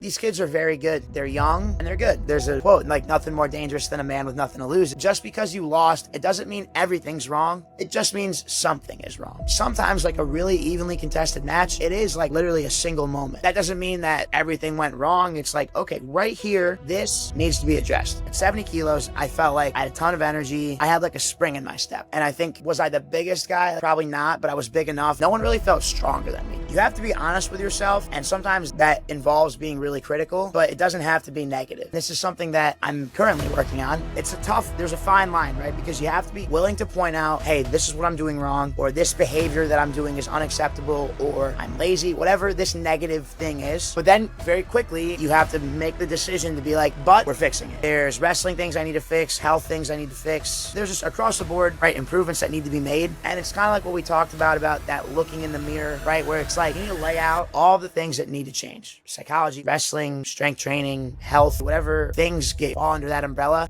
These kids are very good. They're young and they're good. There's a quote, like, nothing more dangerous than a man with nothing to lose. Just because you lost, it doesn't mean everything's wrong. It just means something is wrong. Sometimes, like a really evenly contested match, it is like literally a single moment. That doesn't mean that everything went wrong. It's like, okay, right here, this needs to be addressed. At 70 kilos, I felt like I had a ton of energy. I had like a spring in my step. And I think, was I the biggest guy? Probably not, but I was big enough. No one really felt stronger than me. You have to be honest with yourself, and sometimes that involves being really critical, but it doesn't have to be negative. This is something that I'm currently working on. There's a fine line, right? Because you have to be willing to point out, hey, this is what I'm doing wrong, or this behavior that I'm doing is unacceptable, or I'm lazy, whatever this negative thing is. But then very quickly, you have to make the decision to be like, but we're fixing it. There's wrestling things I need to fix, health things I need to fix. There's just across the board, right, improvements that need to be made. And it's kind of like what we talked about that looking in the mirror, right? Where it's like, you need to lay out all the things that need to change. Psychology, wrestling, strength training, health, whatever things fall under that umbrella.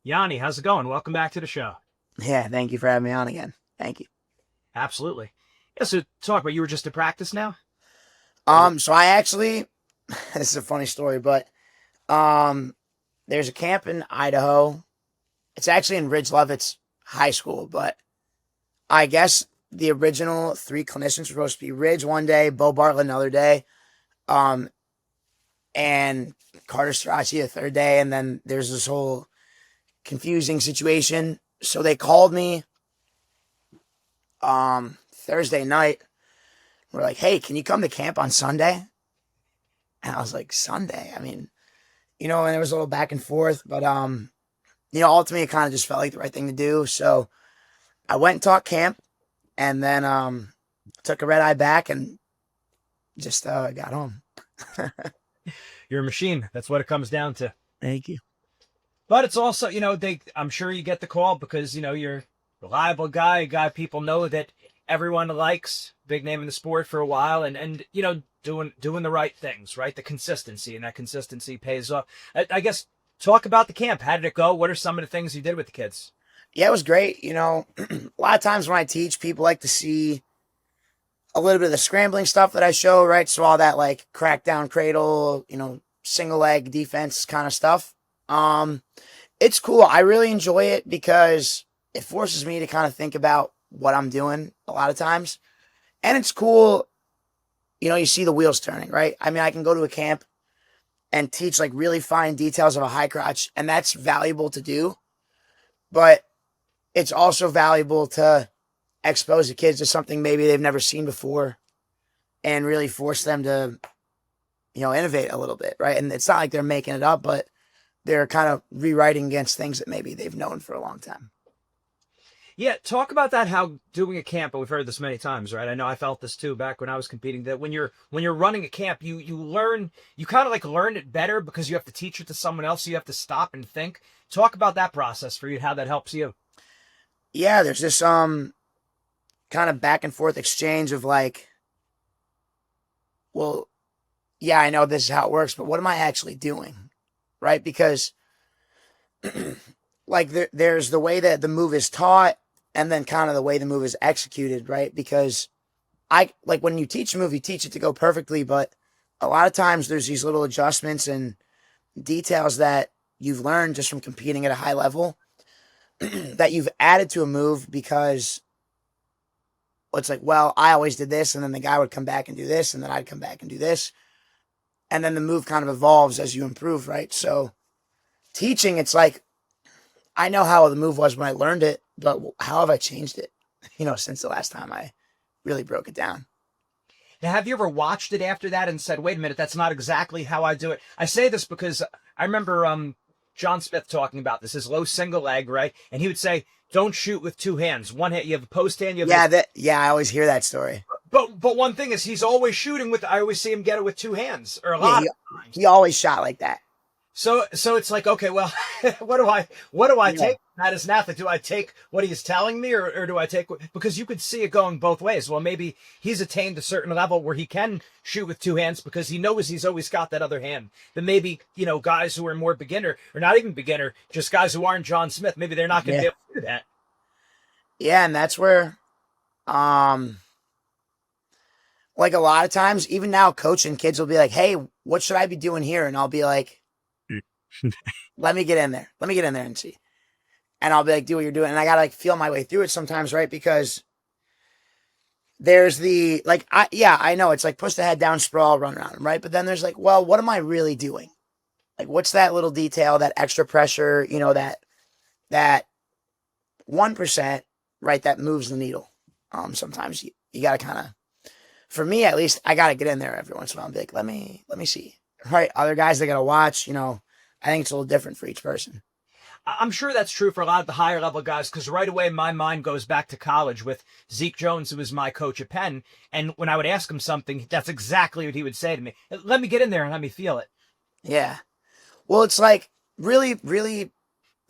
Yianni, how's it going? Welcome back to the show. Yeah, thank you for having me on again. Thank you. Absolutely. Yeah, so talk about, you were just at practice now? So I actually, this is a funny story, but there's a camp in Idaho. It's actually in Ridge Levitt's high school, but I guess the original 3 clinicians were supposed to be Ridge one day, Bo Bartlett another day, and Carter Strachey a third day, and then there's this whole confusing situation. So they called me Thursday night. We're like, hey, can you come to camp on Sunday? And I was like, Sunday? I mean, and there was a little back and forth, but ultimately it kind of just felt like the right thing to do. So I went and taught camp, and then took a red eye back and just got home. You're a machine. That's what it comes down to. Thank you. But it's also, I'm sure you get the call because, you're a reliable guy, a guy people know that everyone likes, big name in the sport for a while, and doing the right things, right? The consistency, and that consistency pays off. I guess, talk about the camp. How did it go? What are some of the things you did with the kids? Yeah, it was great. A lot of times when I teach, people like to see a little bit of the scrambling stuff that I show, right? So all that like crackdown cradle, single leg defense kind of stuff. It's cool. I really enjoy it because it forces me to kind of think about what I'm doing a lot of times. And it's cool. You see the wheels turning, right? I mean, I can go to a camp and teach like really fine details of a high crotch, and that's valuable to do. But it's also valuable to expose the kids to something maybe they've never seen before and really force them to, innovate a little bit, right? And it's not like they're making it up, but they're kind of rewriting against things that maybe they've known for a long time. Yeah, talk about that, how doing a camp, and we've heard this many times, right? I know I felt this too back when I was competing, that when you're running a camp, you kind of like learn it better because you have to teach it to someone else. So you have to stop and think. Talk about that process for you, how that helps you. Yeah, there's this kind of back and forth exchange of like, well, yeah, I know this is how it works, but what am I actually doing? Right? Because like there's the way that the move is taught, and then kind of the way the move is executed, right? Because when you teach a move, you teach it to go perfectly, but a lot of times there's these little adjustments and details that you've learned just from competing at a high level that you've added to a move because it's like, well, I always did this, and then the guy would come back and do this, and then I'd come back and do this. And then the move kind of evolves as you improve, right? So teaching, it's like, I know how the move was when I learned it, but how have I changed it, since the last time I really broke it down? Now, have you ever watched it after that and said, wait a minute, that's not exactly how I do it? I say this because I remember John Smith talking about this, his low single leg, right? And he would say, don't shoot with 2 hands. One hand, you have a post hand. I always hear that story. But one thing is, he's always shooting I always see him get it with 2 hands, or a lot of times. He always shot like that. So it's like, okay, well, what do I take from that as an athlete? Do I take what he's telling me, or do I take because you could see it going both ways. Well, maybe he's attained a certain level where he can shoot with 2 hands because he knows he's always got that other hand. Then maybe, guys who are more beginner, or not even beginner, just guys who aren't John Smith, maybe they're not going to be able to do that. Yeah, and that's where like a lot of times, even now coaching kids will be like, hey, what should I be doing here? And I'll be like, let me get in there. Let me get in there and see. And I'll be like, do what you're doing. And I got to like feel my way through it sometimes, right? Because there's the, like, I know it's like push the head down, sprawl, run around, right? But then there's like, well, what am I really doing? Like, what's that little detail, that extra pressure, that 1%, right? That moves the needle. Sometimes you got to kind of, for me at least, I got to get in there every once in a while and be like, let me see. Right? Other guys, they got to watch, I think it's a little different for each person. I'm sure that's true for a lot of the higher level guys, because right away my mind goes back to college with Zeke Jones, who was my coach at Penn. And when I would ask him something, that's exactly what he would say to me. Let me get in there and let me feel it. Yeah. Well, it's like really, really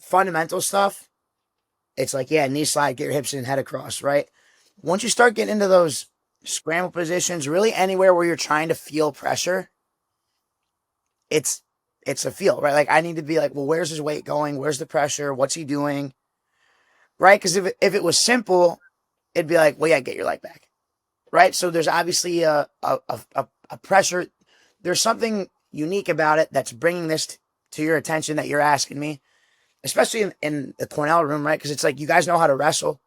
fundamental stuff. It's like, yeah, knee slide, get your hips in, head across, right? Once you start getting into those scramble positions, really anywhere where you're trying to feel pressure, it's a feel, right? Like I need to be like, well, where's his weight going? Where's the pressure? What's he doing? Right? Because if it was simple, it'd be like, well, yeah, get your leg back. Right? So there's obviously a pressure. There's something unique about it that's bringing this to your attention that you're asking me, especially in the Cornell room, right? Because it's like, you guys know how to wrestle.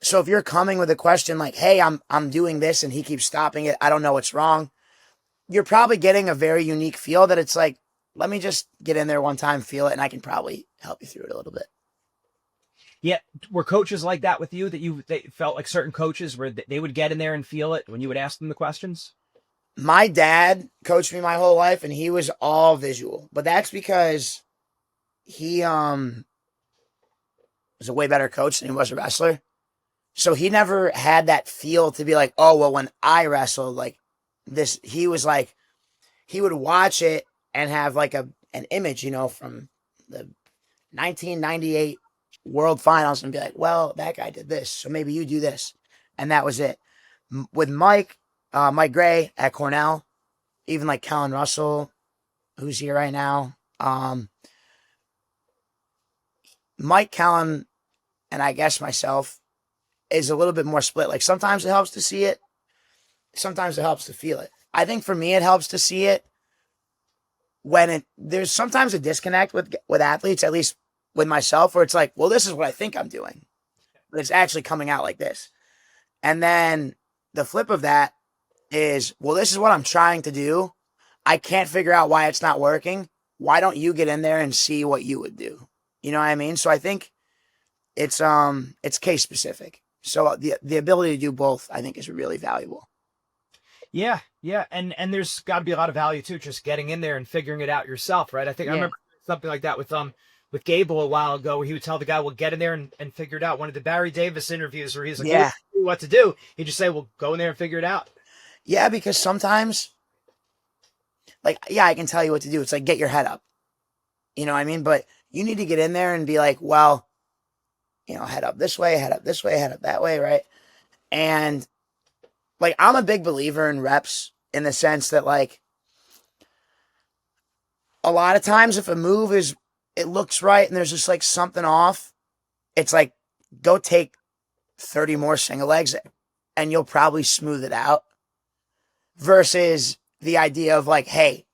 So if you're coming with a question like, hey, I'm doing this and he keeps stopping it, I don't know what's wrong, you're probably getting a very unique feel that it's like, let me just get in there one time, feel it, and I can probably help you through it a little bit. Yeah. Were coaches like that with you, that they felt like certain coaches where they would get in there and feel it when you would ask them the questions? My dad coached me my whole life and he was all visual, but that's because he was a way better coach than he was a wrestler. So he never had that feel to be like, oh, well, when I wrestled like this, he was like, he would watch it and have like an image, from the 1998 World Finals and be like, well, that guy did this, so maybe you do this. And that was it. With Mike Gray at Cornell, even like Kellen Russell, who's here right now, Mike, Kellen, and I guess myself is a little bit more split. Like sometimes it helps to see it. Sometimes it helps to feel it. I think for me, it helps to see it when there's sometimes a disconnect with athletes, at least with myself, where it's like, well, this is what I think I'm doing, but it's actually coming out like this. And then the flip of that is, well, this is what I'm trying to do. I can't figure out why it's not working. Why don't you get in there and see what you would do? You know what I mean? So I think it's case specific. So the ability to do both, I think, is really valuable. Yeah, yeah, and there's got to be a lot of value too, just getting in there and figuring it out yourself, right? I think I remember something like that with Gable a while ago, where he would tell the guy, "Well, get in there and figure it out." One of the Barry Davis interviews where he's like, "Yeah, what to do?" He'd just say, "Well, go in there and figure it out." Yeah, because sometimes, like, yeah, I can tell you what to do. It's like, get your head up. You know what I mean? But you need to get in there and be like, well, head up this way, head up this way, head up that way, right? And like, I'm a big believer in reps in the sense that, like, a lot of times if a move it looks right and there's just like something off, it's like, go take 30 more single legs and you'll probably smooth it out, versus the idea of like, hey,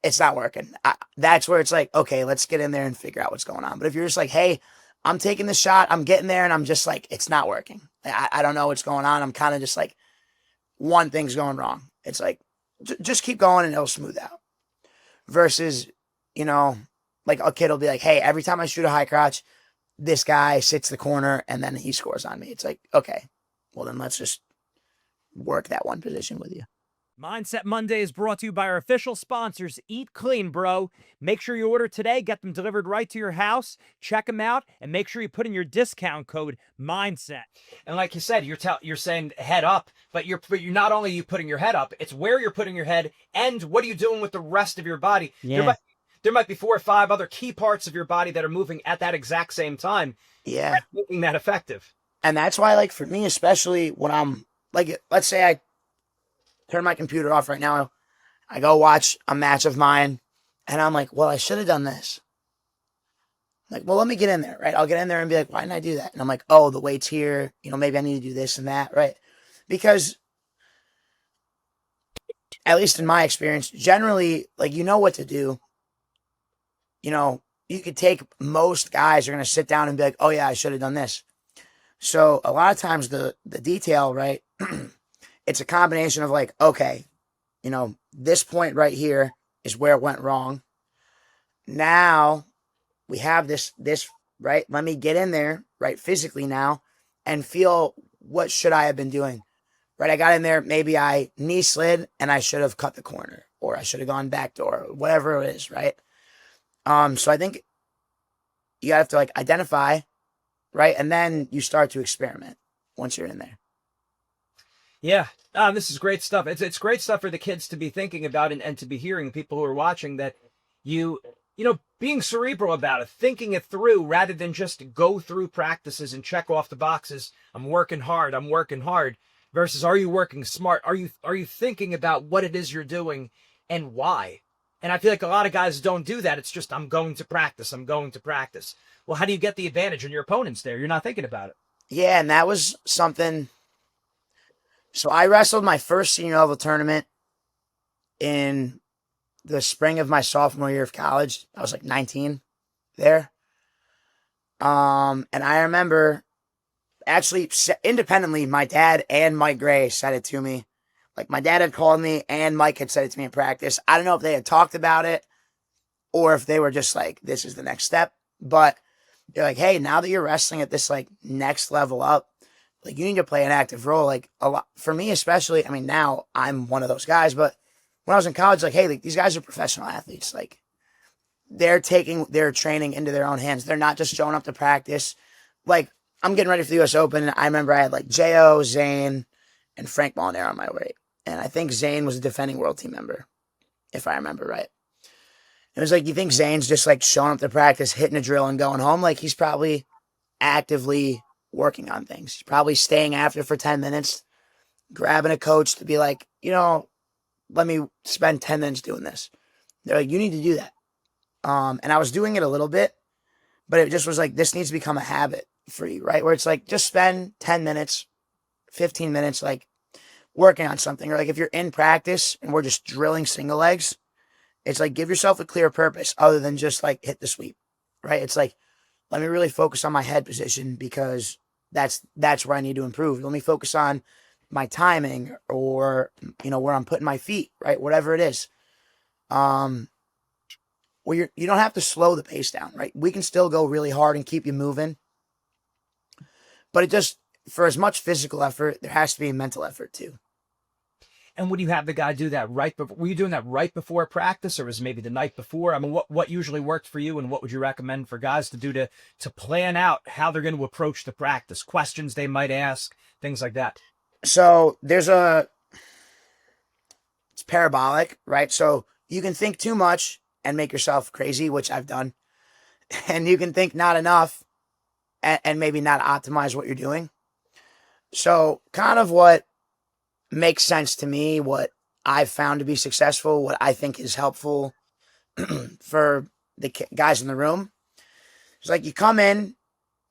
it's not working. That's where it's like, okay, let's get in there and figure out what's going on. But if you're just like, hey, I'm taking the shot, I'm getting there, and I'm just like, it's not working. I don't know what's going on. I'm kind of just like, one thing's going wrong. It's like, just keep going and it'll smooth out. Versus, like a kid will be like, hey, every time I shoot a high crotch, this guy sits the corner and then he scores on me. It's like, okay, well then let's just work that one position with you. Mindset Monday is brought to you by our official sponsors, Eat Clean, bro. Make sure you order today, get them delivered right to your house, check them out, and make sure you put in your discount code MINDSET. And like you said, you're saying head up, but you're not only you putting your head up, it's where you're putting your head and what are you doing with the rest of your body. Yeah. There might be 4 or 5 other key parts of your body that are moving at that exact same time. Yeah. Making that effective. And that's why, like, for me, especially when I'm, like, let's say I turn my computer off right now, I go watch a match of mine, and I'm like, well, I should have done this. Like, well, let me get in there, right? I'll get in there and be like, why didn't I do that? And I'm like, oh, the weight's here. Maybe I need to do this and that, right? Because at least in my experience, generally, like, you know what to do. You know, you could take, most guys are going to sit down and be like, oh yeah, I should have done this. So a lot of times the detail, right? It's a combination of like, okay, you know, this point right here is where it went wrong. Now we have this, right? Let me get in there, right? Physically now and feel, what should I have been doing? Right? I got in there, maybe I knee slid and I should have cut the corner, or I should have gone back door, whatever it is, right? So I think you have to like identify, right? And then you start to experiment once you're in there. Yeah. This is great stuff. It's great stuff for the kids to be thinking about, and to be hearing, people who are watching, that you know, being cerebral about it, thinking it through rather than just go through practices and check off the boxes. I'm working hard. Versus, are you working smart? Are you thinking about what it is you're doing and why? And I feel like a lot of guys don't do that. It's just, I'm going to practice. Well, how do you get the advantage on your opponents there? You're not thinking about it. Yeah, and that was something. So I wrestled my first senior level tournament in the spring of my sophomore year of college. I was like 19 there. And I remember, actually, independently, my dad and Mike Gray said it to me. Like, my dad had called me and Mike had said it to me in practice. I don't know if they had talked about it or if they were just like, this is the next step. But they're like, hey, now that you're wrestling at this like next level up, like, you need to play an active role. Like, a lot for me, especially. I mean, now I'm one of those guys, but when I was in college, like, hey, like, these guys are professional athletes. Like, they're taking their training into their own hands. They're not just showing up to practice. Like, I'm getting ready for the US Open. And I remember I had like J.O., Zane, and Frank Molinaro on my way. And I think Zane was a defending world team member, if I remember right. It was like, you think Zane's just like showing up to practice, hitting a drill and going home? Like, he's probably actively working on things. He's probably staying after for 10 minutes, grabbing a coach to be like, you know, let me spend 10 minutes doing this. They're like, you need to do that. And I was doing it a little bit, but it just was like, this needs to become a habit for you, right? Where it's like, just spend 10 minutes, 15 minutes, like, working on something. Or like, if you're in practice and we're just drilling single legs, it's like, give yourself a clear purpose other than just like hit the sweep, right? It's like, let me really focus on my head position because that's where I need to improve. Let me focus on my timing, or, you know, where I'm putting my feet, right? Whatever it is. Where you don't have to slow the pace down, right? We can still go really hard and keep you moving. But it just, for as much physical effort, there has to be mental effort too. And would you have the guy do that right before? Were you doing that right before practice, or was it maybe the night before? I mean, what usually worked for you, and what would you recommend for guys to do to plan out how they're going to approach the practice, questions they might ask, things like that? So it's parabolic, right? So you can think too much and make yourself crazy, which I've done. And you can think not enough and maybe not optimize what you're doing. So kind of what makes sense to me, what I've found to be successful, what I think is helpful for the guys in the room. It's like, you come in,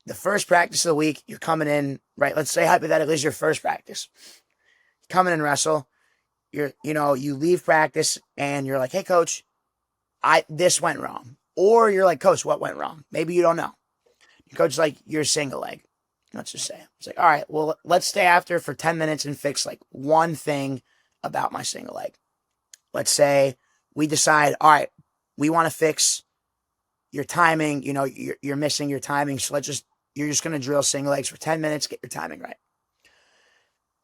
the first practice of the week, you're coming in, right? Let's say hypothetically is your first practice. Come in and wrestle. You leave practice and you're like, hey coach, this went wrong. Or you're like, coach, what went wrong? Maybe you don't know. Your coach is like, you're single leg. Let's just say. It's like, all right, well, let's stay after for 10 minutes and fix like one thing about my single leg. Let's say we decide, all right, we want to fix your timing. You know, you're missing your timing. So you're just going to drill single legs for 10 minutes, get your timing right.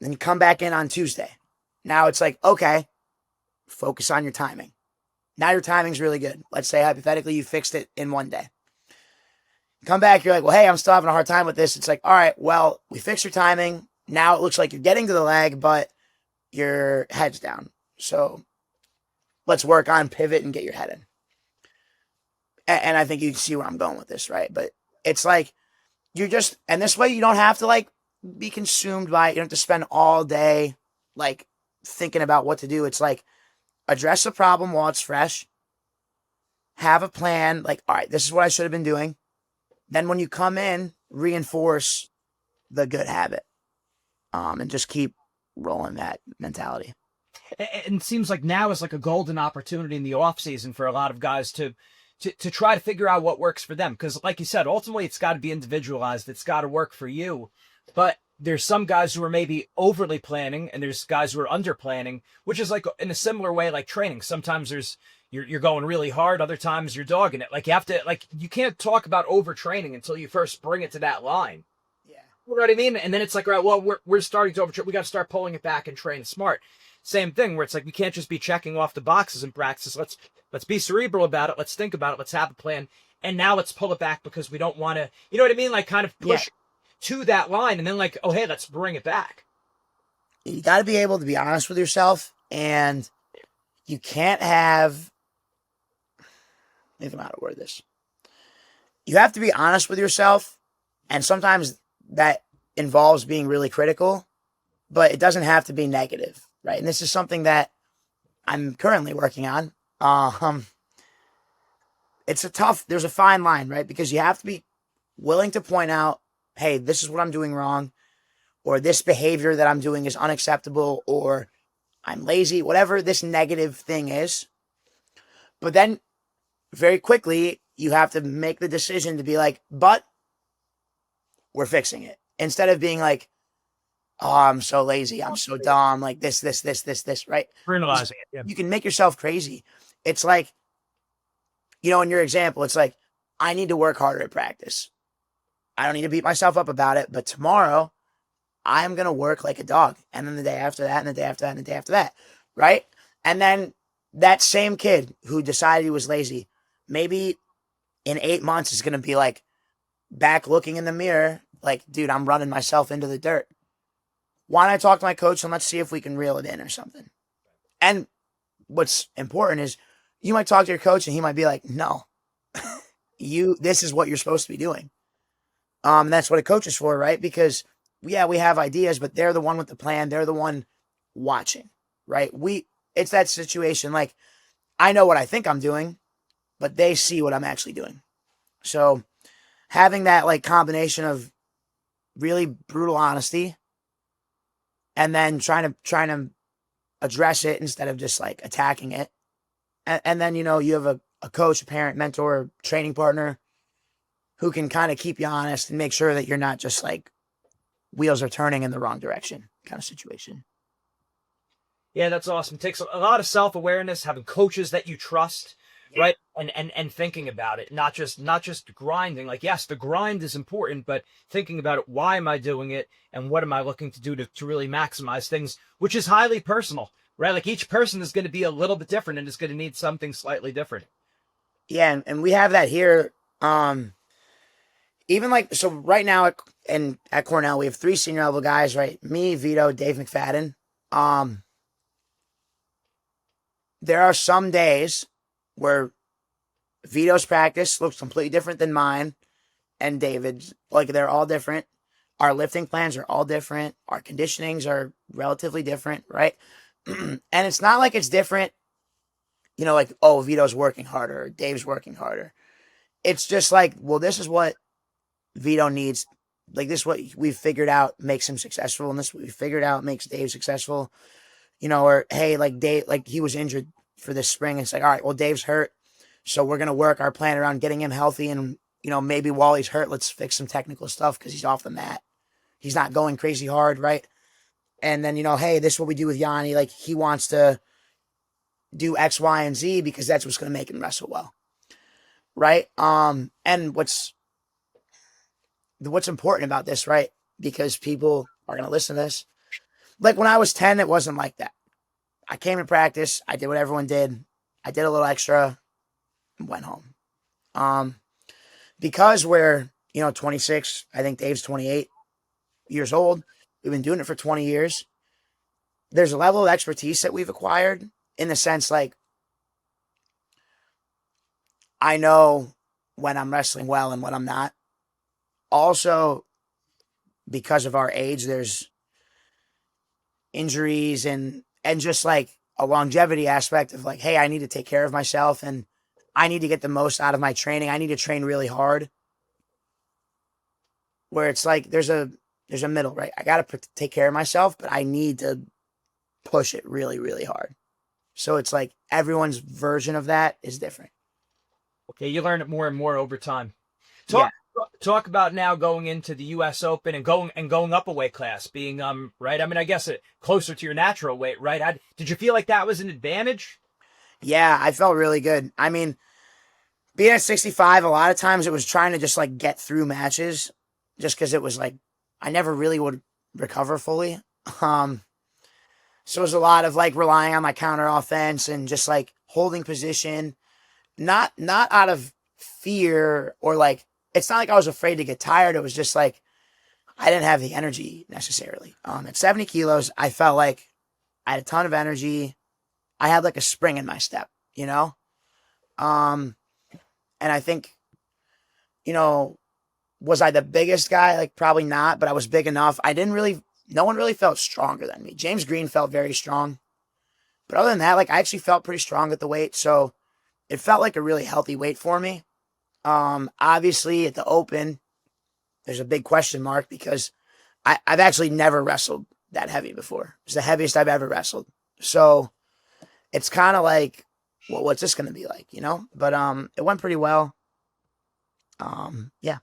Then you come back in on Tuesday. Now it's like, okay, focus on your timing. Now your timing's really good. Let's say hypothetically you fixed it in one day. Come back, you're like, well, hey, I'm still having a hard time with this. It's like, all right, well, we fixed your timing. Now it looks like you're getting to the leg, but your head's down. So let's work on pivot and get your head in. And I think you can see where I'm going with this, right? But it's like, and this way you don't have to like be consumed by it. You don't have to spend all day like thinking about what to do. It's like, address the problem while it's fresh. Have a plan. Like, all right, this is what I should have been doing. Then when you come in, reinforce the good habit. And just keep rolling that mentality. And it seems like now is like a golden opportunity in the off season for a lot of guys to try to figure out what works for them. Because like you said, ultimately it's got to be individualized. It's got to work for you. But there's some guys who are maybe overly planning and there's guys who are under planning, which is like in a similar way, like training. Sometimes you're going really hard. Other times you're dogging it. Like you have to, like, you can't talk about overtraining until you first bring it to that line. Yeah. You know what I mean? And then it's like, all right, well, we're starting to overtrain. We got to start pulling it back and train smart. Same thing where it's like, we can't just be checking off the boxes in practice. Let's be cerebral about it. Let's think about it. Let's have a plan. And now let's pull it back because we don't want to, you know what I mean? Like kind of push to that line and then like, oh, hey, let's bring it back. You got to be able to be honest with yourself, and you can't have, I don't know how to word this. You have to be honest with yourself, and sometimes that involves being really critical, but it doesn't have to be negative, right? And this is something that I'm currently working on. There's a fine line, right? Because you have to be willing to point out, hey, this is what I'm doing wrong, or this behavior that I'm doing is unacceptable, or I'm lazy, whatever this negative thing is. But then very quickly, you have to make the decision to be like, but we're fixing it. Instead of being like, oh, I'm so lazy, I'm so dumb, like this, right? Internalizing it. Yeah. You can make yourself crazy. It's like, in your example, it's like, I need to work harder at practice. I don't need to beat myself up about it, but tomorrow I'm going to work like a dog. And then the day after that, and the day after that, and the day after that, right? And then that same kid who decided he was lazy, maybe in 8 months is going to be like back looking in the mirror, like, dude, I'm running myself into the dirt. Why don't I talk to my coach and let's see if we can reel it in or something? And what's important is you might talk to your coach and he might be like, no, this is what you're supposed to be doing. That's what a coach is for, right? Because we have ideas, but they're the one with the plan. They're the one watching, right? It's that situation. Like, I know what I think I'm doing, but they see what I'm actually doing. So having that like combination of really brutal honesty and then trying to address it instead of just like attacking it. And then, you have a coach, a parent, mentor, training partner who can kind of keep you honest and make sure that you're not just like wheels are turning in the wrong direction kind of situation. Yeah, that's awesome. It takes a lot of self-awareness, having coaches that you trust, right? And thinking about it, not just grinding. Like, yes, the grind is important, but thinking about it, why am I doing it? And what am I looking to do to really maximize things, which is highly personal, right? Like each person is going to be a little bit different and is going to need something slightly different. Yeah. And we have that here. Even like, so right now at Cornell, we have 3 senior level guys, right? Me, Vito, Dave McFadden. There are some days where Vito's practice looks completely different than mine and David's. Like, they're all different. Our lifting plans are all different. Our conditionings are relatively different, right? And it's not like it's different, like, oh, Vito's working harder or Dave's working harder. It's just like, well, this is what Vito needs. Like, this is what we've figured out makes him successful, and this is what we figured out makes Dave successful. Or hey, like Dave, like he was injured for this spring. It's like, all right, well, Dave's hurt. So we're going to work our plan around getting him healthy. And, maybe while he's hurt, let's fix some technical stuff because he's off the mat. He's not going crazy hard, right? And then, hey, this is what we do with Yianni. Like, he wants to do X, Y, and Z because that's what's going to make him wrestle well. Right? And what's important about this, right? Because people are going to listen to this. Like, when I was 10, it wasn't like that. I came to practice. I did what everyone did. I did a little extra and went home. Because we're, 26, I think Dave's 28 years old. We've been doing it for 20 years. There's a level of expertise that we've acquired in the sense, like, I know when I'm wrestling well and when I'm not. Also, because of our age, there's injuries and just like a longevity aspect of like, hey, I need to take care of myself and I need to get the most out of my training. I need to train really hard. Where it's like there's a middle, right? I got to take care of myself, but I need to push it really, really hard. So it's like everyone's version of that is different. Okay, you learn it more and more over time. Yeah. Talk about now going into the U.S. Open and going up a weight class, being right. I mean, I guess closer to your natural weight, right? Did you feel like that was an advantage? Yeah, I felt really good. I mean, being at 65, a lot of times it was trying to just like get through matches, just because it was like I never really would recover fully. Um, so it was a lot of like relying on my counter offense and just like holding position, not out of fear or like it's not like I was afraid to get tired. It was just like I didn't have the energy necessarily. At 70 kilos, I felt like I had a ton of energy. I had like a spring in my step, you know? And I think, you know, was I the biggest guy? Like probably not, but I was big enough. No one really felt stronger than me. James Green felt very strong. But other than that, like I actually felt pretty strong at the weight. So it felt like a really healthy weight for me. Obviously at the Open, there's a big question mark because I've actually never wrestled that heavy before. It's the heaviest I've ever wrestled. So it's kind of like, well, what's this going to be like, you know? But it went pretty well. Yeah.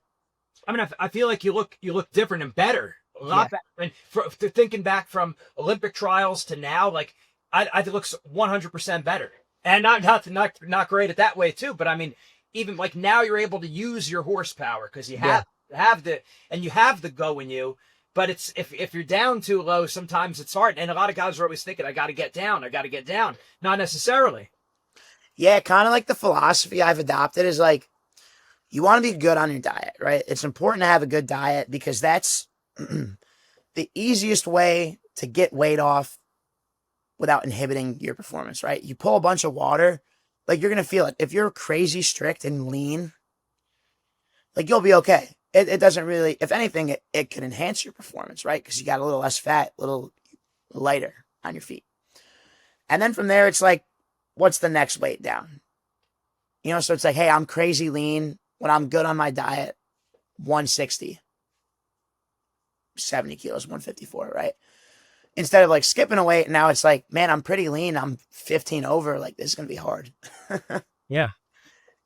I mean, I feel like you look different and better, a lot better. And thinking back from Olympic trials to now, like I think it looks 100% better. And not great at that way too, but I mean, even like now you're able to use your horsepower because you have the go in you. But it's if you're down too low, sometimes it's hard. And a lot of guys are always thinking, I got to get down. Not necessarily. Yeah, kind of like the philosophy I've adopted is like, you want to be good on your diet, right? It's important to have a good diet because that's the easiest way to get weight off without inhibiting your performance, right? You pull a bunch of water, like you're going to feel it. If you're crazy strict and lean, like you'll be okay. It doesn't really, if anything, it can enhance your performance, right? Because you got a little less fat, a little lighter on your feet. And then from there, it's like, what's the next weight down? You know, so it's like, hey, I'm crazy lean. When I'm good on my diet, 160, 70 kilos, 154, right? Instead of like skipping a weight, now it's like, man, I'm pretty lean. I'm 15 over. Like, this is going to be hard. Yeah.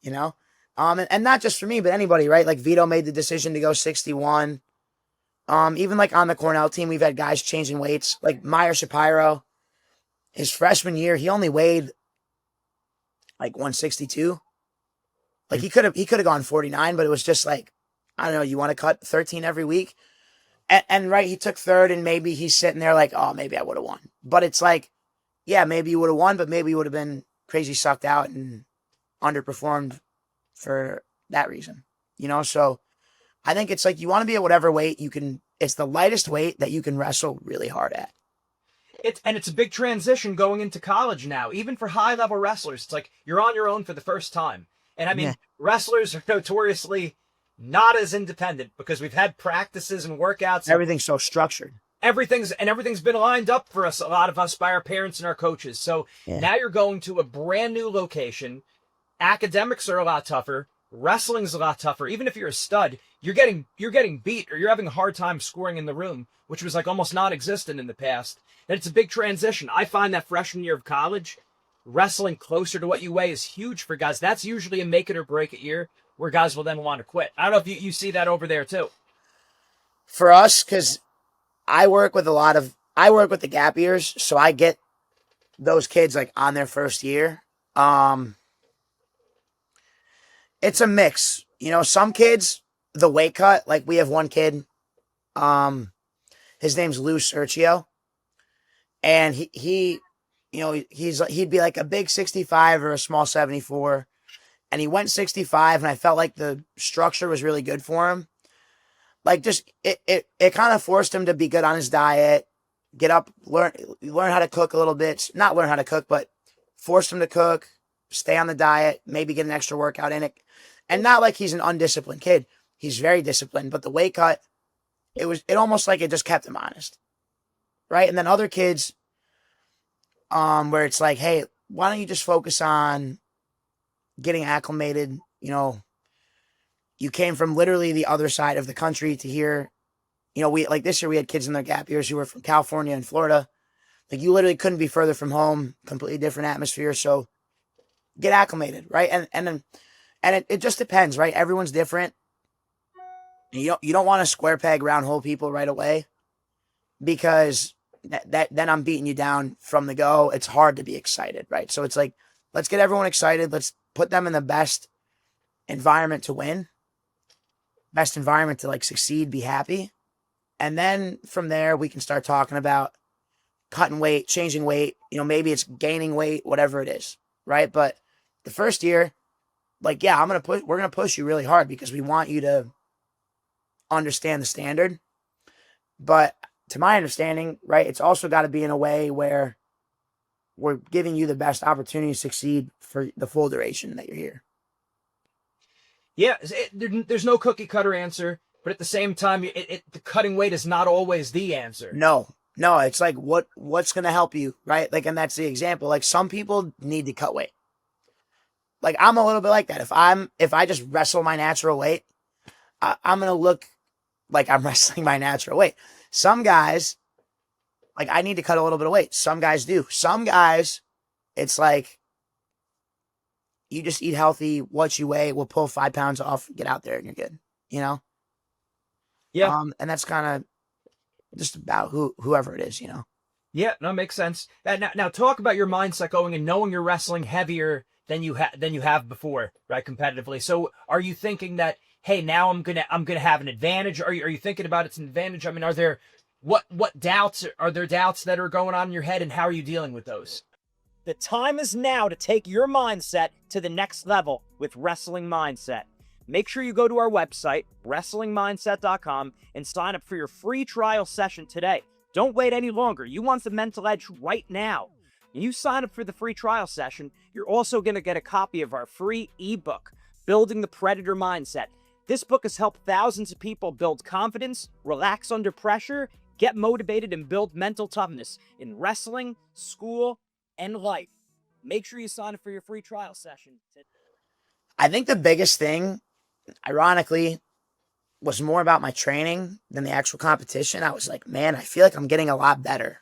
You know? And not just for me, but anybody, right? Like Vito made the decision to go 61. Even like on the Cornell team, we've had guys changing weights. Like Meyer Shapiro, his freshman year, he only weighed like 162. Like he could have gone 49, but it was just like, I don't know, you want to cut 13 every week? And right, he took third and maybe he's sitting there like, oh, maybe I would have won. But it's like, yeah, maybe you would have won, but maybe you would have been crazy sucked out and underperformed for that reason, you know? So I think it's like, you want to be at whatever weight you can, it's the lightest weight that you can wrestle really hard at. It's a big transition going into college now, even for high level wrestlers. It's like you're on your own for the first time. And I mean, wrestlers are notoriously not as independent because we've had practices and workouts. Everything's so structured. Everything's been lined up for us, a lot of us, by our parents and our coaches. So now you're going to a brand new location. Academics are a lot tougher. Wrestling's a lot tougher. Even if you're a stud, you're getting beat or you're having a hard time scoring in the room, which was like almost non-existent in the past. And it's a big transition. I find that freshman year of college, wrestling closer to what you weigh is huge for guys. That's usually a make it or break it year where guys will then want to quit. I don't know if you see that over there too. For us, because I work with the gap years, so I get those kids like on their first year. It's a mix. You know, some kids, the weight cut, like we have one kid, his name's Lou Sergio, and he you know, he'd be like a big 65 or a small 74. And he went 65, and I felt like the structure was really good for him. Like just it kind of forced him to be good on his diet, get up, learn how to cook a little bit. Not learn how to cook, but forced him to cook, stay on the diet, maybe get an extra workout in it. And not like he's an undisciplined kid. He's very disciplined, but the weight cut, it almost like it just kept him honest. Right? And then other kids, where it's like, hey, why don't you just focus on getting acclimated? You know, you came from literally the other side of the country to here. You know, we like this year we had kids in their gap years who were from California and Florida. Like you literally couldn't be further from home, completely different atmosphere. So get acclimated, right? And it just depends, right? Everyone's different. You don't want to square peg round hole people right away, because that then I'm beating you down from the go. It's hard to be excited, right? So it's like, let's get everyone excited. Let's put them in the best environment to win, best environment to like succeed, be happy. And then from there, we can start talking about cutting weight, changing weight. Maybe it's gaining weight, whatever it is, right? But the first year, like, yeah, we're going to push you really hard because we want you to understand the standard. But to my understanding, right, it's also got to be in a way where we're giving you the best opportunity to succeed for the full duration that you're here. Yeah, there's no cookie cutter answer, but at the same time, the cutting weight is not always the answer. No, it's like what's going to help you, right? Like, and that's the example. Like, some people need to cut weight. Like, I'm a little bit like that. If I just wrestle my natural weight, I'm going to look like I'm wrestling my natural weight. Some guys, like, I need to cut a little bit of weight. Some guys do. Some guys, it's like, you just eat healthy, what you weigh, we'll pull 5 pounds off, get out there, and you're good. Yeah. And that's kind of just about whoever it is. Yeah, no, makes sense. Now talk about your mindset going and knowing you're wrestling heavier than you have before, right? Competitively. So are you thinking that, hey, now I'm gonna have an advantage? Are you thinking about it's an advantage? I mean, are there what doubts are there doubts that are going on in your head, and how are you dealing with those? The time is now to take your mindset to the next level with Wrestling Mindset. Make sure you go to our website, wrestlingmindset.com, and sign up for your free trial session today. Don't wait any longer. You want the mental edge right now. When you sign up for the free trial session, you're also going to get a copy of our free ebook, Building the Predator Mindset. This book has helped thousands of people build confidence, relax under pressure, get motivated, and build mental toughness in wrestling, school, and life. Make sure you sign up for your free trial session. I think the biggest thing, ironically, was more about my training than the actual competition. I was like, man, I feel like I'm getting a lot better.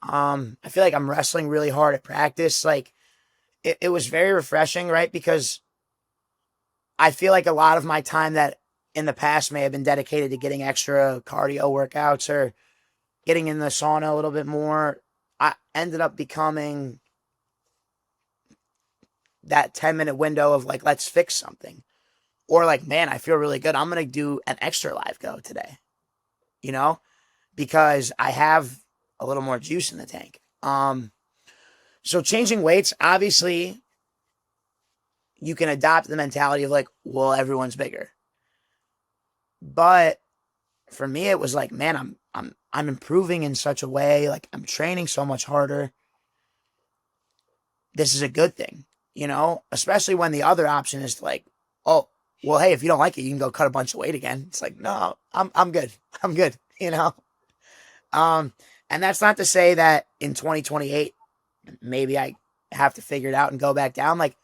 I feel like I'm wrestling really hard at practice. Like, it was very refreshing, right? Because I feel like a lot of my time that in the past may have been dedicated to getting extra cardio workouts or getting in the sauna a little bit more, I ended up becoming that 10-minute window of like, let's fix something. Or like, man, I feel really good. I'm going to do an extra live go today, because I have a little more juice in the tank. So changing weights, obviously you can adopt the mentality of like, well, everyone's bigger. But for me, it was like, man, I'm improving in such a way. Like, I'm training so much harder. This is a good thing, especially when the other option is like, oh, well, hey, if you don't like it, you can go cut a bunch of weight again. It's like, no, I'm good. I'm good. And that's not to say that in 2028, maybe I have to figure it out and go back down. Like,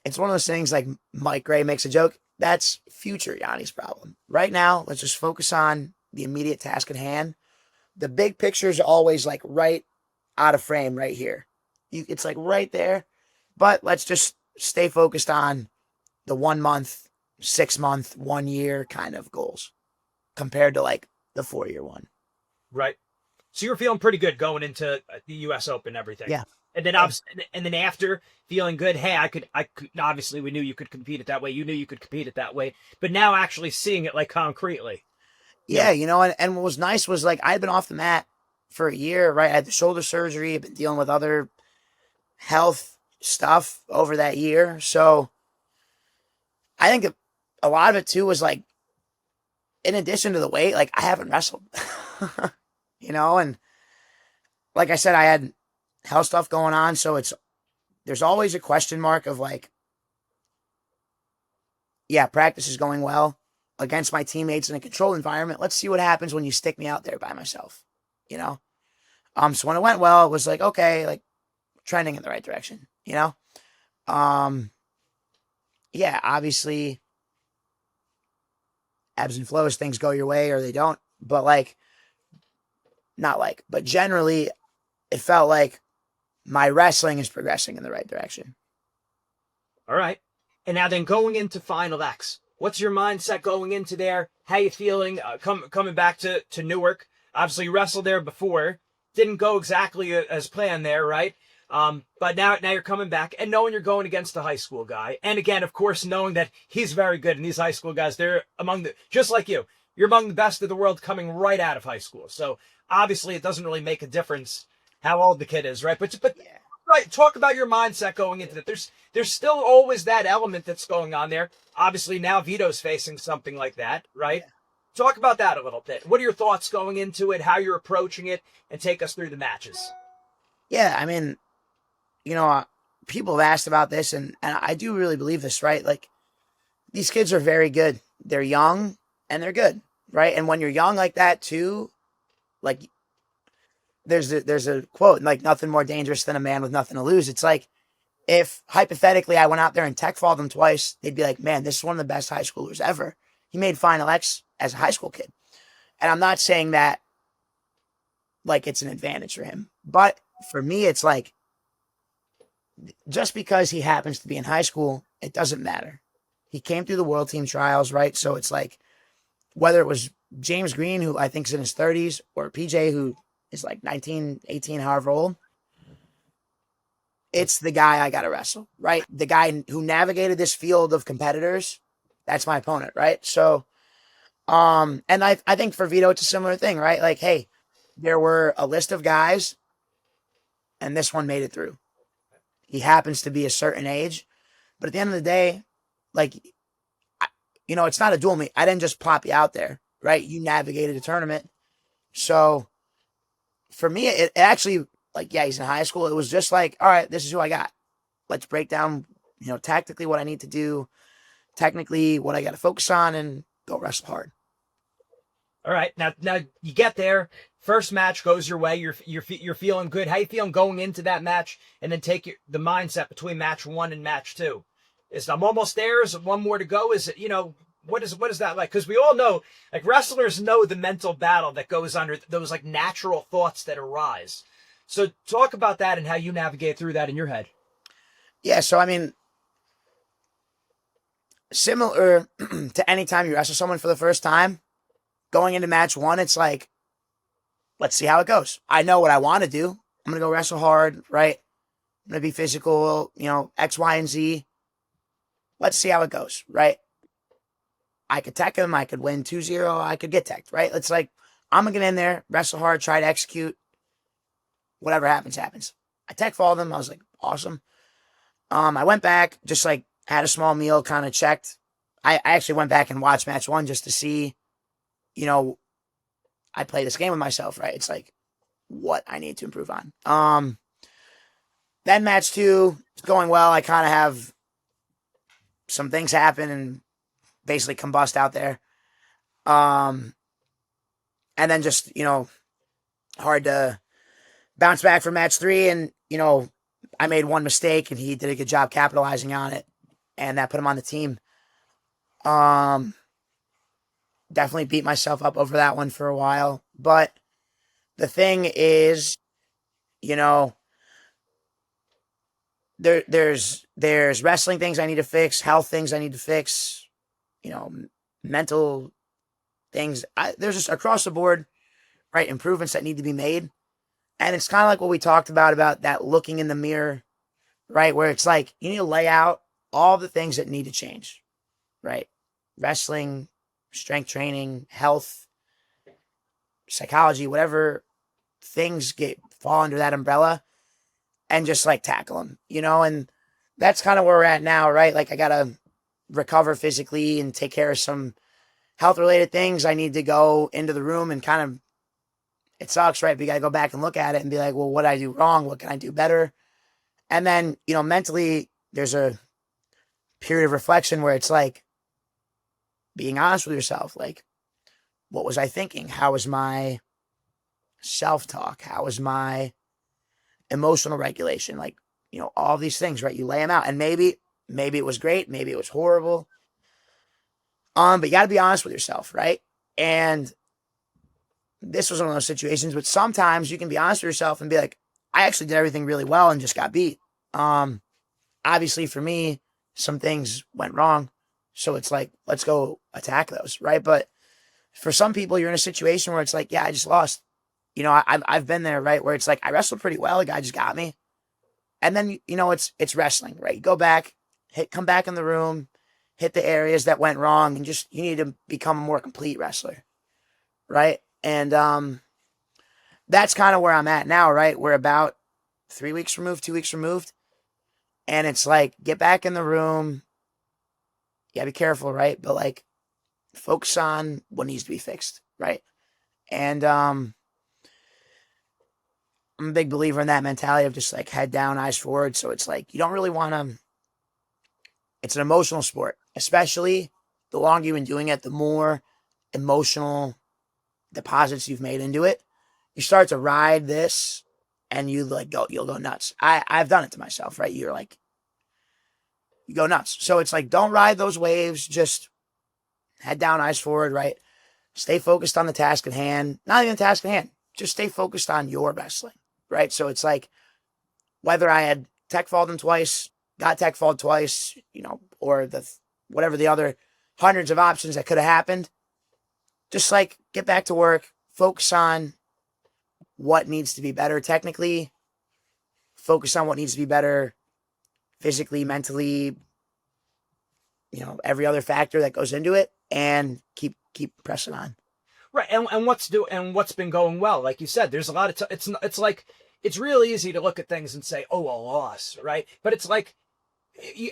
it's one of those things, like Mike Gray makes a joke. That's future Yianni's problem. Right now, let's just focus on the immediate task at hand. The big picture is always like right out of frame right here. It's like right there, but let's just stay focused on the 1 month, 6 month, 1 year kind of goals compared to like the 4-year one. Right. So you're feeling pretty good going into the U.S. Open and everything. Yeah. And then after feeling good, hey, I could obviously we knew you could compete it that way. You knew you could compete it that way, but now actually seeing it like concretely. Yeah. And what was nice was like, I'd been off the mat for a year, right? I had the shoulder surgery, I've been dealing with other health stuff over that year. So I think a lot of it too was like, in addition to the weight, like I haven't wrestled, and like I said, I had health stuff going on. So there's always a question mark of like, yeah, practice is going well against my teammates in a controlled environment. Let's see what happens when you stick me out there by myself, So when it went well, it was like, okay, like trending in the right direction, Yeah, obviously ebbs and flows, things go your way or they don't. But like, not like, but generally it felt like my wrestling is progressing in the right direction. All right. And now then going into Final X, what's your mindset going into there? How you feeling coming back to Newark? Obviously you wrestled there before. Didn't go exactly as planned there, right? But now you're coming back and knowing you're going against a high school guy. And again, of course, knowing that he's very good and these high school guys, they're among the, just like you're among the best of the world coming right out of high school. So obviously it doesn't really make a difference how old the kid is, right? But Yeah. right, talk about your mindset going into that. There's still always that element that's going on there. Obviously now Vito's facing something like that, right? Yeah. Talk about that a little bit. What are your thoughts going into it, how you're approaching it, and take us through the matches. Yeah, I mean, people have asked about this, and I do really believe this, right? Like, these kids are very good. They're young and they're good, right? And when you're young like that too, like, there's a quote, like, nothing more dangerous than a man with nothing to lose. It's like, if hypothetically I went out there and tech falled them twice, they'd be like, man, this is one of the best high schoolers ever. He made Final X as a high school kid. And I'm not saying that like it's an advantage for him, but for me, it's like, just because he happens to be in high school, it doesn't matter. He came through the world team trials, right? So it's like, whether it was James Green, who I think is in his 30s, or PJ, who is like 19, 18, however old, it's the guy I got to wrestle, right? The guy who navigated this field of competitors, that's my opponent, right? So, and I think for Vito, it's a similar thing, right? Like, hey, there were a list of guys, and this one made it through. He happens to be a certain age, but at the end of the day, like, it's not a duel meet. I didn't just plop you out there, right? You navigated a tournament. So for me, it actually, like, yeah, he's in high school. It was just like, all right, this is who I got. Let's break down, tactically what I need to do, technically what I got to focus on, and go wrestle hard. All right, now you get there. First match goes your way. You're feeling good. How you feeling going into that match, and then take the mindset between match 1 and match 2? I'm almost there. Is it one more to go? Is it what is that like? Because we all know, like, wrestlers know the mental battle that goes under those, like, natural thoughts that arise. So talk about that and how you navigate through that in your head. Yeah, so I mean, similar to any time you wrestle someone for the first time, going into match 1, it's like, let's see how it goes. I know what I want to do. I'm going to go wrestle hard, right? I'm going to be physical, X, Y, and Z. Let's see how it goes, right? I could tech him. I could win 2-0. I could get teched, right? It's like, I'm going to get in there, wrestle hard, try to execute. Whatever happens, happens. I tech followed them. I was like, awesome. I went back, just like had a small meal, kind of checked. I actually went back and watched match 1 just to see, I play this game with myself, right? It's like what I need to improve on. Then match 2 is going well. I kind of have some things happen and basically combust out there. And then just, hard to bounce back from match 3. And, I made one mistake and he did a good job capitalizing on it. And that put him on the team. Definitely beat myself up over that one for a while. But the thing is, there's wrestling things I need to fix, health things I need to fix, mental things. There's just across the board, right, improvements that need to be made. And it's kind of like what we talked about that looking in the mirror, right, where it's like you need to lay out all the things that need to change, right? Wrestling, strength training, health, psychology, whatever things fall under that umbrella, and just like tackle them, and that's kind of where we're at now, right? Like, I got to recover physically and take care of some health related things. I need to go into the room and kind of, it sucks, right? But you got to go back and look at it and be like, well, what did I do wrong? What can I do better? And then, mentally, there's a period of reflection where it's like being honest with yourself. Like, what was I thinking? How was my self-talk? How was my emotional regulation? Like, all these things, right? You lay them out, and maybe it was great. Maybe it was horrible. But you got to be honest with yourself, right? And this was one of those situations, but sometimes you can be honest with yourself and be like, I actually did everything really well and just got beat. Obviously for me, some things went wrong. So it's like, let's go attack those, right? But for some people, you're in a situation where it's like, yeah, I just lost. You know, I've been there, right? Where it's like, I wrestled pretty well. The guy just got me. And then, you know, it's wrestling, right? You go back, come back in the room, hit the areas that went wrong, and just, you need to become a more complete wrestler, right? And that's kind of where I'm at now, right? We're about 3 weeks removed, 2 weeks removed. And it's like, get back in the room. Yeah, be careful, right? But like, focus on what needs to be fixed, right? And I'm a big believer in that mentality of just like head down, eyes forward. So it's like, you don't really want to, it's an emotional sport, especially the longer you've been doing it, the more emotional deposits you've made into it. You start to ride this and you'll go nuts. I've done it to myself, right? You're like, you go nuts. So it's like, don't ride those waves. Just head down, eyes forward, right? Stay focused on the task at hand. Not even the task at hand. Just stay focused on your wrestling, right? So it's like, whether I had tech falled him twice, got tech falled twice, you know, or whatever the other hundreds of options that could have happened, just like get back to work, focus on what needs to be better technically, focus on what needs to be better physically, mentally, you know, every other factor that goes into it, and keep pressing on. Right, and what's been going well, like you said, there's a lot of it's like, it's really easy to look at things and say, oh, a loss, right? But it's like,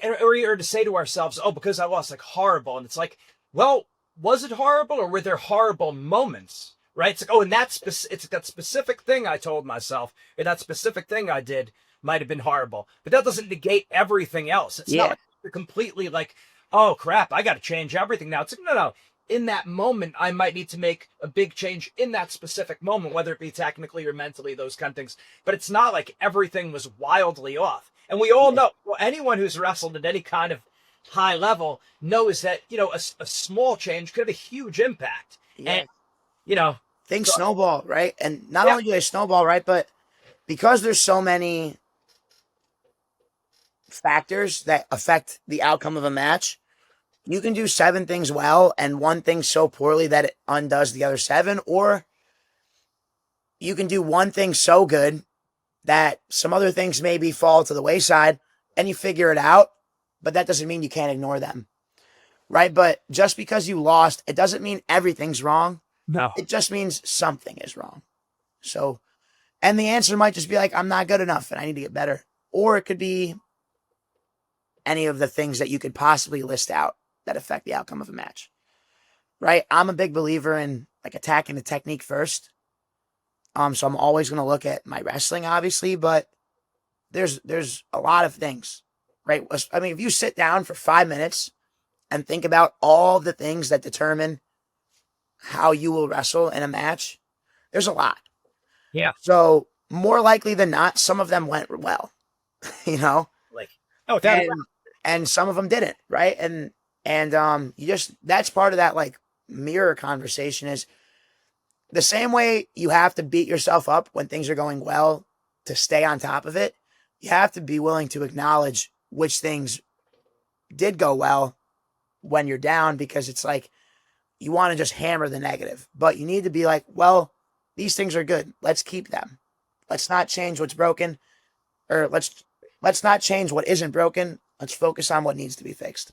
or to say to ourselves, oh, because I lost, like, horrible. And it's like, well, was it horrible, or were there horrible moments, right? It's like, oh, and it's that specific thing I told myself, or that specific thing I did might have been horrible, but that doesn't negate everything else. It's not like you're completely like, oh crap, I got to change everything now. It's like, no. In that moment, I might need to make a big change in that specific moment, whether it be technically or mentally, those kind of things. But it's not like everything was wildly off. And we all know, well, anyone who's wrestled at any kind of high level knows that, you know, a small change could have a huge impact. Yeah. And, you know, things snowball, right? And not only do they snowball, right, but because there's so many factors that affect the outcome of a match, you can do 7 things well and one thing so poorly that it undoes the other 7, or you can do one thing so good that some other things maybe fall to the wayside and you figure it out, but that doesn't mean you can't ignore them, right? But just because you lost, it doesn't mean everything's wrong. No. It just means something is wrong. So, and the answer might just be like, I'm not good enough and I need to get better. Or it could be any of the things that you could possibly list out that affect the outcome of a match, right? I'm a big believer in like attacking the technique first. So I'm always going to look at my wrestling, obviously, but there's a lot of things, right? I mean, if you sit down for 5 minutes and think about all the things that determine how you will wrestle in a match, there's a lot. Yeah. So more likely than not, some of them went well, you know, like, oh, and some of them didn't, right? And you just, that's part of that like mirror conversation, is the same way you have to beat yourself up when things are going well to stay on top of it. You have to be willing to acknowledge which things did go well when you're down, because it's like, you want to just hammer the negative, but you need to be like, well, these things are good. Let's keep them. Let's not change what's broken, or let's not change what isn't broken. Let's focus on what needs to be fixed.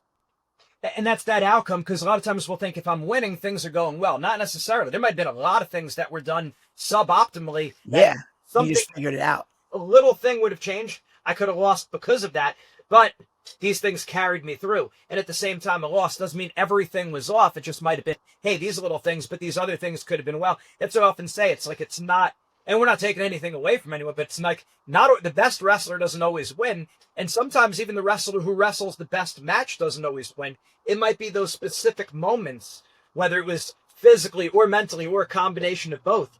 And that's that outcome, because a lot of times we'll think if I'm winning, things are going well. Not necessarily. There might have been a lot of things that were done suboptimally. Yeah, you just figured it out. A little thing would have changed. I could have lost because of that, but these things carried me through. And at the same time, a loss doesn't mean everything was off. It just might have been, hey, these little things, but these other things could have been well. That's what I often say. It's like, it's not, and we're not taking anything away from anyone, but it's like, not the best wrestler doesn't always win. And sometimes even the wrestler who wrestles the best match doesn't always win. It might be those specific moments, whether it was physically or mentally or a combination of both.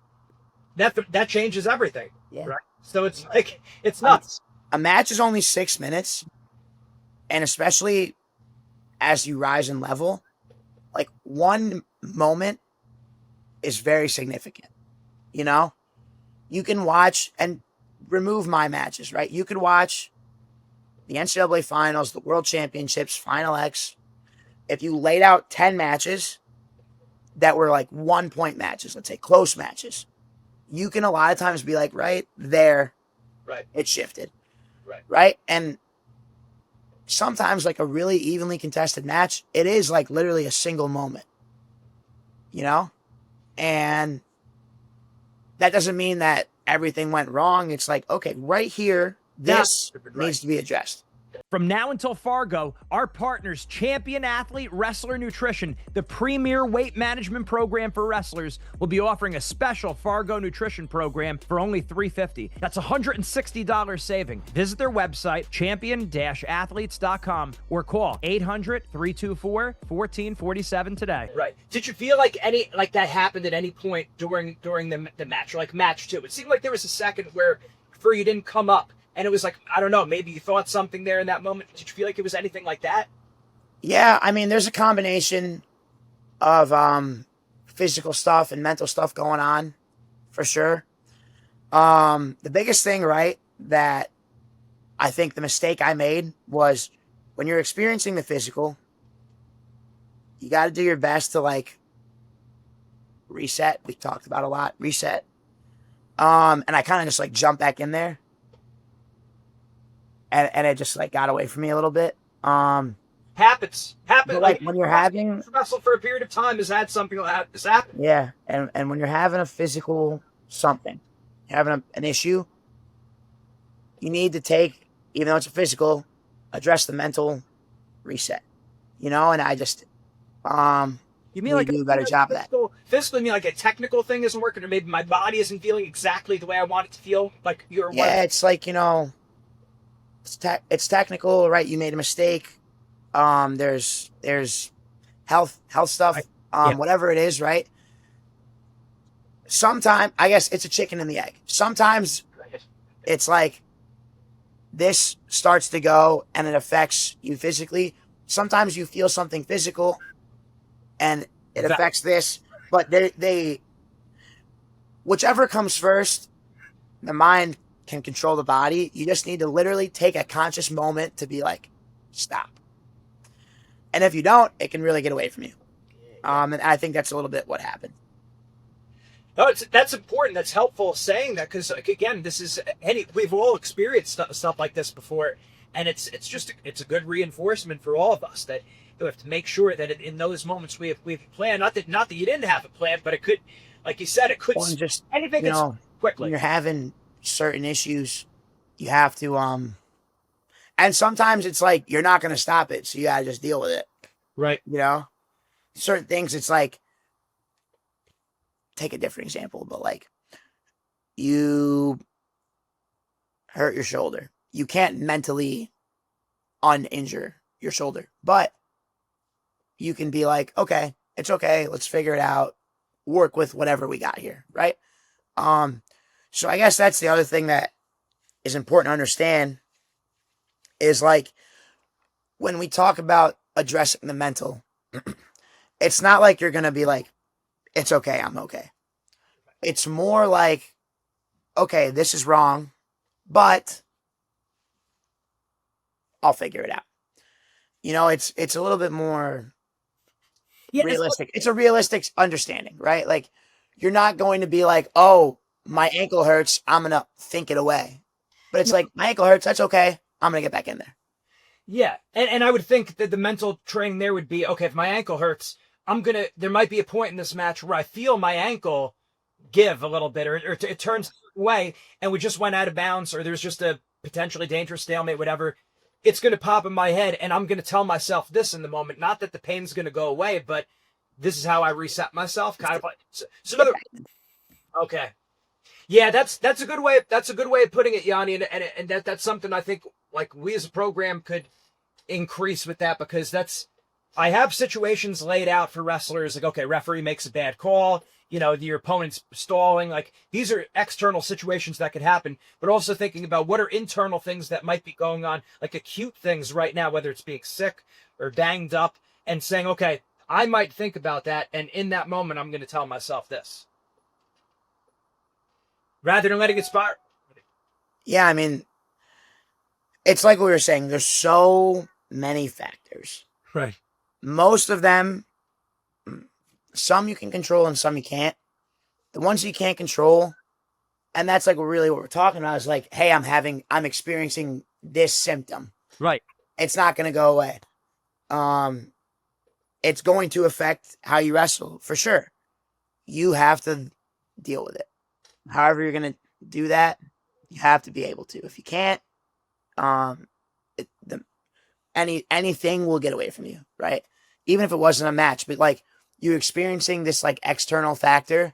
That changes everything. Yeah. Right? So it's like, it's nuts. A match is only 6 minutes. And especially as you rise in level, like one moment is very significant, You know, you can watch and remove my matches, right? You could watch the NCAA finals, the world championships, Final X. If you laid out 10 matches that were like 1 point matches, let's say close matches, you can a lot of times be like, right there, Right. it shifted. Right. Right. And sometimes, like a really evenly contested match, it is like literally a single moment, you know? And that doesn't mean that everything went wrong. It's like, okay, right here, this needs to be addressed. From now until Fargo, our partners, Champion Athlete Wrestler Nutrition, the premier weight management program for wrestlers, will be offering a special Fargo nutrition program for only $350. That's $160 saving. Visit their website, champion-athletes.com, or call 800-324-1447 today. Right. Did you feel like that happened at any point during the match, or like match 2? It seemed like there was a second where you didn't come up. And it was like, I don't know, maybe you thought something there in that moment. Did you feel like it was anything like that? Yeah, I mean, there's a combination of physical stuff and mental stuff going on, for sure. The biggest thing, right, that I think the mistake I made was when you're experiencing the physical, you got to do your best to, like, reset. We talked about a lot, reset. And I kind of just, like, jumped back in there. And it just like got away from me a little bit. Happens. But like when you're having wrestle for a period of time has had something like this happen. Yeah, and when you're having a physical something, having an issue, you need to take, even though it's a physical, address the mental reset. You know, and I just you mean like do a better job of that. Physical, you mean like a technical thing isn't working, or maybe my body isn't feeling exactly the way I want it to feel? Like you're it's like, you know, it's technical, right? You made a mistake. There's health stuff, whatever it is, right? Sometimes, I guess it's a chicken and the egg. Sometimes it's like this starts to go and it affects you physically. Sometimes you feel something physical and it affects this, but they whichever comes first, the mind can control the body. You just need to literally take a conscious moment to be like, stop. And if you don't, it can really get away from you. And I think that's a little bit what happened. No, that's important. That's helpful saying that, because again, we've all experienced stuff like this before, and it's a good reinforcement for all of us that we have to make sure that in those moments we have a plan. Not that you didn't have a plan, but it could, like you said, it could just anything that's quickly. When you're having certain issues, you have to and sometimes it's like you're not going to stop it, so you gotta just deal with it, right? You know, certain things, it's like, take a different example, but like you hurt your shoulder, you can't mentally uninjure your shoulder, but you can be like, okay, it's okay, let's figure it out, work with whatever we got here, right? So I guess that's the other thing that is important to understand is like when we talk about addressing the mental, it's not like you're going to be like, it's okay, I'm okay. It's more like, okay, this is wrong, but I'll figure it out. You know, it's a little bit more realistic. It's a realistic understanding, right? Like you're not going to be like, oh, my ankle hurts, I'm going to think it away. But it's like, my ankle hurts, that's okay, I'm going to get back in there. Yeah, and I would think that the mental training there would be, okay, if my ankle hurts, there might be a point in this match where I feel my ankle give a little bit, or it turns away, and we just went out of bounds, or there's just a potentially dangerous stalemate, whatever. It's going to pop in my head, and I'm going to tell myself this in the moment. Not that the pain's going to go away, but this is how I reset myself, kind of like. Okay. Yeah, that's a good way. That's a good way of putting it, Yianni, and that's something I think like we as a program could increase with that, because I have situations laid out for wrestlers like, okay, referee makes a bad call, you know, your opponent's stalling, like these are external situations that could happen, but also thinking about what are internal things that might be going on, like acute things right now, whether it's being sick or banged up, and saying, okay, I might think about that, and in that moment I'm going to tell myself this. rather than letting it spiral. Yeah, I mean, it's like we were saying, there's so many factors. Right. Most of them, some you can control and some you can't. The ones you can't control, and that's like really what we're talking about, is like, hey, I'm experiencing this symptom. Right. It's not going to go away. It's going to affect how you wrestle, for sure. You have to deal with it. However you're going to do that, you have to be able to. If you can't, anything will get away from you, right? Even if it wasn't a match, but like you're experiencing this like external factor.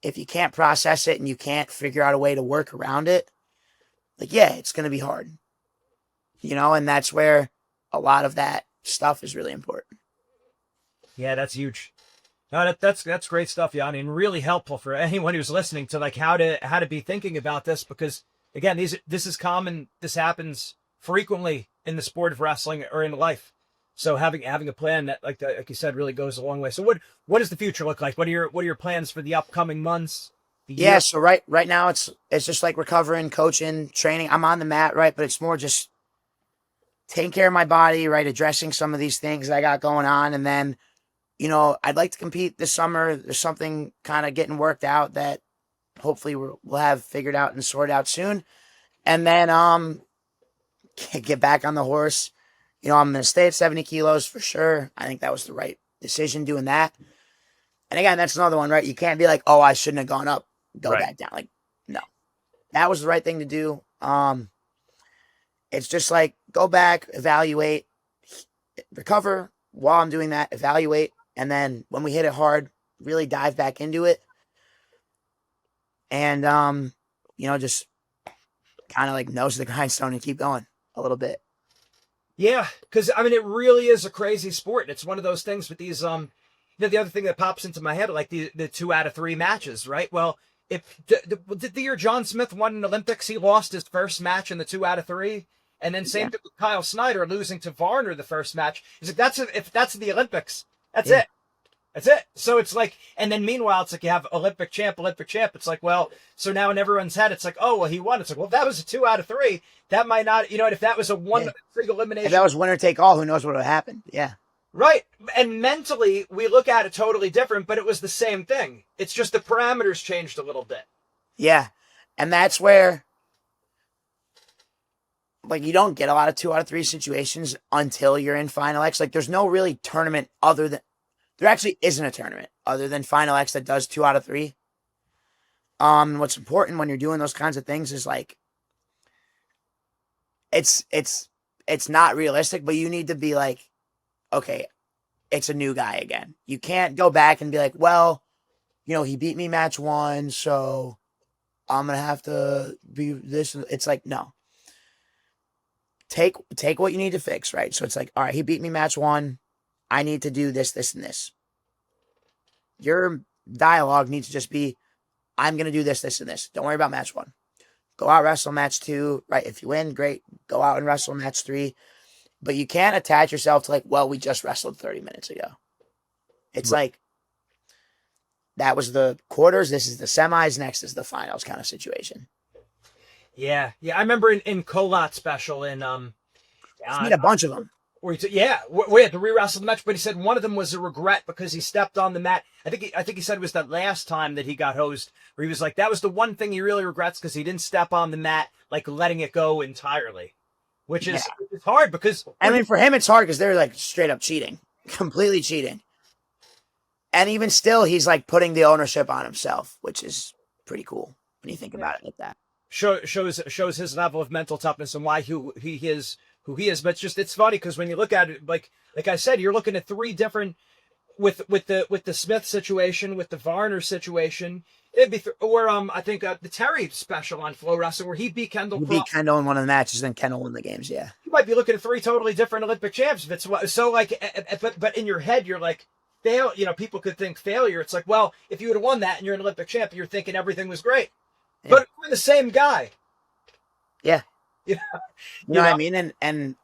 If you can't process it and you can't figure out a way to work around it, like, yeah, it's going to be hard, and that's where a lot of that stuff is really important. Yeah, that's huge. No, that's great stuff, Yianni, and really helpful for anyone who's listening to like how to be thinking about this, because again, this is common. This happens frequently in the sport of wrestling or in life. So having a plan that, like you said, really goes a long way. So what does the future look like? What are your plans for the upcoming months? Yeah, so right now it's just like recovering, coaching, training. I'm on the mat, right? But it's more just taking care of my body, right? Addressing some of these things I got going on, and then I'd like to compete this summer. There's something kind of getting worked out that hopefully we'll have figured out and sorted out soon. And then get back on the horse. I'm going to stay at 70 kilos for sure. I think that was the right decision doing that. And again, that's another one, right? You can't be like, oh, I shouldn't have gone up, go back down. Like, no, that was the right thing to do. It's just like, go back, evaluate, recover while I'm doing that, evaluate. And then when we hit it hard, really dive back into it. And, just kind of like nose to the grindstone and keep going a little bit. Yeah, because I mean, it really is a crazy sport. It's one of those things with these. The other thing that pops into my head, like the 2 out of 3 matches, right? Well, if the year John Smith won an Olympics, he lost his first match in the 2 out of 3, and then same with Kyle Snyder losing to Varner the first match. Is like if that's the Olympics, that's it. That's it. So it's like, and then meanwhile, it's like you have Olympic champ. It's like, well, so now in everyone's head, it's like, oh, well, he won. It's like, well, if that was a 2 out of 3, that might not, if that was a one single elimination. If that was winner take all, who knows what would have happened? Yeah. Right. And mentally, we look at it totally different, but it was the same thing. It's just the parameters changed a little bit. Yeah. And that's where, like, you don't get a lot of 2 out of 3 situations until you're in Final X. Like, there's no really tournament there actually isn't a tournament other than Final X that does 2 out of 3. What's important when you're doing those kinds of things is like, it's not realistic, but you need to be like, okay, it's a new guy again. You can't go back and be like, well, he beat me match 1, so I'm going to have to be this. It's like, no. Take what you need to fix, right? So it's like, all right, he beat me match 1. I need to do this, this, and this. Your dialogue needs to just be, I'm going to do this, this, and this. Don't worry about match 1. Go out, wrestle match 2, right? If you win, great. Go out and wrestle match 3. But you can't attach yourself to like, well, we just wrestled 30 minutes ago. It's like, that was the quarters, this is the semis, next is the finals kind of situation. Yeah. I remember in Colot special in He's made a bunch of them. Where we had to re-wrestle the match, but he said one of them was a regret because he stepped on the mat. I think he said it was that last time that he got hosed, where he was like, that was the one thing he really regrets because he didn't step on the mat, like letting it go entirely, which is it's hard because I mean, for him it's hard because they're like straight up cheating, completely cheating, and even still, he's like putting the ownership on himself, which is pretty cool when you think about it like that. Shows his level of mental toughness and why he is who he is. But it's funny because when you look at it, like I said, you're looking at 3 different with the Smith situation, with the Varner situation. It'd be I think the Terry special on Flow Wrestling where he beat Kendall. He beat Kendall in one of the matches, and Kendall won the games. Yeah, you might be looking at 3 totally different Olympic champs. If it's so like, but in your head you're like fail. People could think failure. It's like, well, if you would have won that and you're an Olympic champ, you're thinking everything was great. Yeah. But we're the same guy. Yeah. You know what I mean? And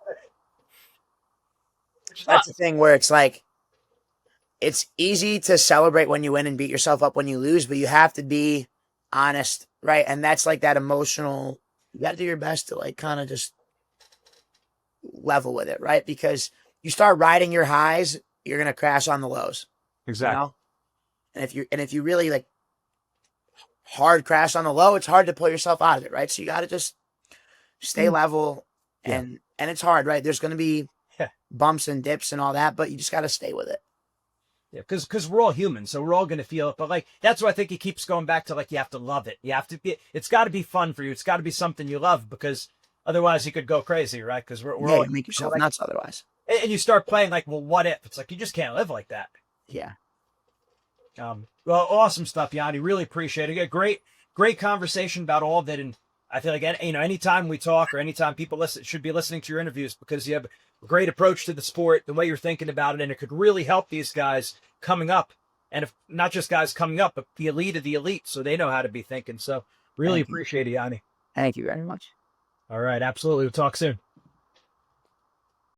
that's the thing where it's like, it's easy to celebrate when you win and beat yourself up when you lose, but you have to be honest right? And that's like that emotional, you got to do your best to like kind of just level with it, right? Because you start riding your highs, you're going to crash on the lows. Exactly. You know? And if you really like hard crash on the low, it's hard to pull yourself out of it, right? So you got to just stay level, and it's hard, right? There's going to be bumps and dips and all that, but you just got to stay with it. Yeah, because we're all human, so we're all going to feel it. But like, that's why I think he keeps going back to, like, you have to love it. You have to be, it's got to be fun for you. It's got to be something you love, because otherwise you could go crazy, right? Because we're all, you make yourself nuts otherwise. And you start playing like, well, what if? It's like, you just can't live like that. Yeah. Well, awesome stuff, Yianni. Really appreciate it. Great conversation about all of it. And I feel like, anytime we talk or anytime people should be listening to your interviews, because you have a great approach to the sport, the way you're thinking about it, and it could really help these guys coming up. And if not just guys coming up, but the elite of the elite, so they know how to be thinking. So really appreciate it, Yianni. Thank you very much. All right. Absolutely. We'll talk soon.